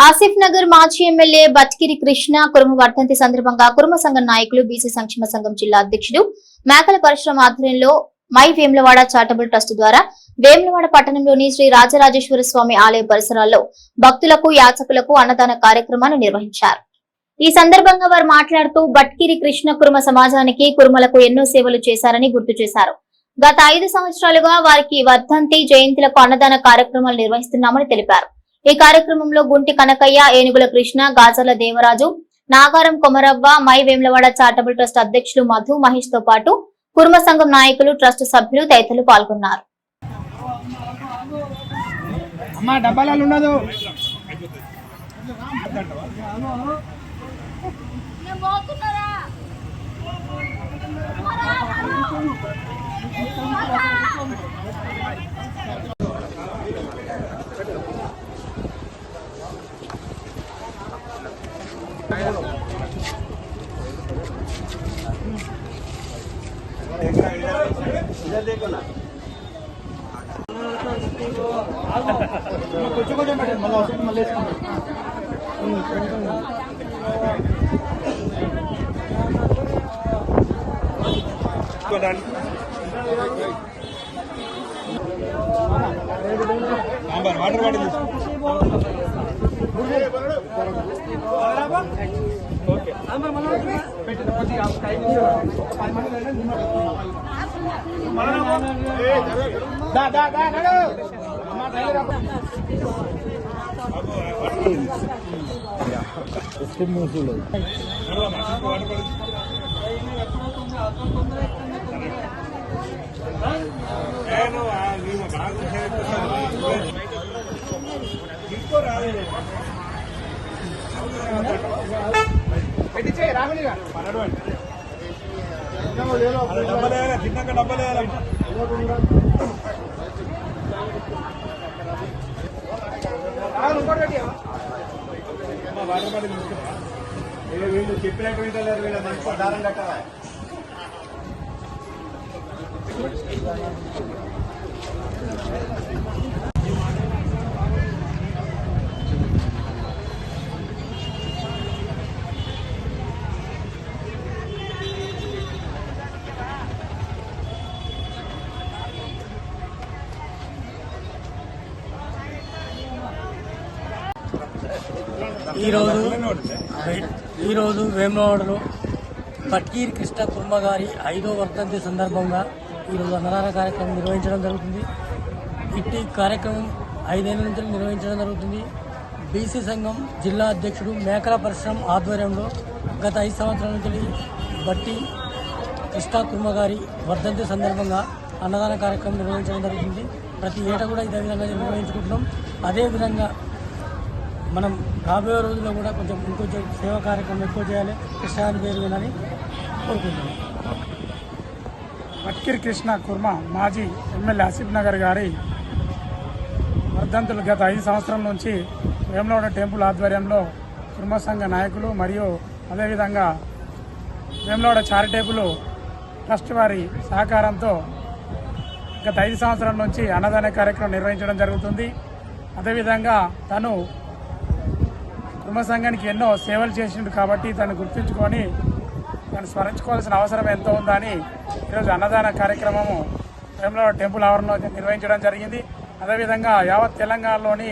ఆసిఫ్ నగర్ మాజీ ఎమ్మెల్యే బట్కిరి కృష్ణ కురుమ వర్ధంతి సందర్భంగా కురుమ సంఘం నాయకులు బీసీ సంక్షేమ సంఘం జిల్లా అధ్యక్షుడు మేకల పరిశ్రమ ఆధ్వర్యంలో మై వేములవాడ చారిటబుల్ ట్రస్ట్ ద్వారా వేములవాడ పట్టణంలోని శ్రీ రాజరాజేశ్వర స్వామి ఆలయ పరిసరాల్లో భక్తులకు యాచకులకు అన్నదాన కార్యక్రమాన్ని నిర్వహించారు. ఈ సందర్భంగా వారు మాట్లాడుతూ బట్కిరి కృష్ణ కురుమ సమాజానికి కురుమలకు ఎన్నో సేవలు చేశారని గుర్తు చేశారు. గత 5 సంవత్సరాలుగా వారికి వర్ధంతి జయంతులకు అన్నదాన కార్యక్రమాలు నిర్వహిస్తున్నామని తెలిపారు. ఈ కార్యక్రమంలో Gunti Kanakaiah, Enugula Krishna, Gajala Devaraju, Nagaram Komaravva, my Vemulawada charitable trust అధ్యక్షులు మధు మహేష్ తో పాటు కురుమ సంఘం నాయకులు, ట్రస్ట్ సభ్యులు తదితరులు పాల్గొన్నారు. इधर देखो ना कुछ वाटर वाटर ओके చెప్పినటువంటి మంచి దారం కట్టాలా ఈరోజు వేములవాడలో బట్కిరి కృష్ణ కుర్మ గారి 5వ వర్ధంతి సందర్భంగా ఈరోజు అన్నదాన కార్యక్రమం నిర్వహించడం జరుగుతుంది. ఇట్టి కార్యక్రమం 5 ఏళ్ల నుంచి నిర్వహించడం జరుగుతుంది. బీసీ సంఘం జిల్లా అధ్యక్షుడు మేకల పరిశ్రమ ఆధ్వర్యంలో గత 5 సంవత్సరాల నుంచి బట్టి కృష్ణ కుర్మ గారి వర్ధంతి సందర్భంగా అన్నదాన కార్యక్రమం నిర్వహించడం జరుగుతుంది. ప్రతి ఏటా కూడా ఇదే విధంగా నిర్వహించుకుంటున్నాం. అదేవిధంగా మనం రాబోయే రోజుల్లో కూడా ఇంకొంచెం సేవా కార్యక్రమం ఎక్కువ చేయాలి, కృష్ణాని పేరు వినాలని కోరుకుంటున్నాం. బట్కిరి కృష్ణ కుర్మ మాజీ ఎమ్మెల్యే ఆసిఫ్ నగర్ గారి వర్ధంతులు గత 5 సంవత్సరాల నుంచి వేములవాడ టెంపుల్ ఆధ్వర్యంలో కుర్మ సంఘ నాయకులు మరియు అదేవిధంగా వేములవాడ చారిటబుల్ ట్రస్ట్ వారి సహకారంతో గత 5 సంవత్సరాల నుంచి అన్నదాన కార్యక్రమం నిర్వహించడం జరుగుతుంది. అదేవిధంగా తను కుర్మ సంఘానికి ఎన్నో సేవలు చేసిండు కాబట్టి తను గుర్తుంచుకొని తను స్మరించుకోవాల్సిన అవసరం ఎంతో ఉందని ఈరోజు అన్నదాన కార్యక్రమము వేములవాడ టెంపుల్ ఆవరణలో నిర్వహించడం జరిగింది. అదేవిధంగా యావత్ తెలంగాణలోని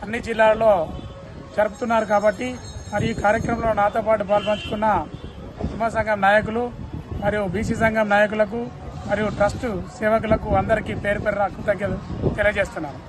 అన్ని జిల్లాల్లో జరుపుతున్నారు కాబట్టి మరి ఈ కార్యక్రమంలో నాతో పాటు పాల్పంచుకున్న కుర్మ సంఘం నాయకులు మరియు బీసీ సంఘం నాయకులకు మరియు ట్రస్టు సేవకులకు అందరికీ పేరు కృతజ్ఞతలు తెలియజేస్తున్నాను.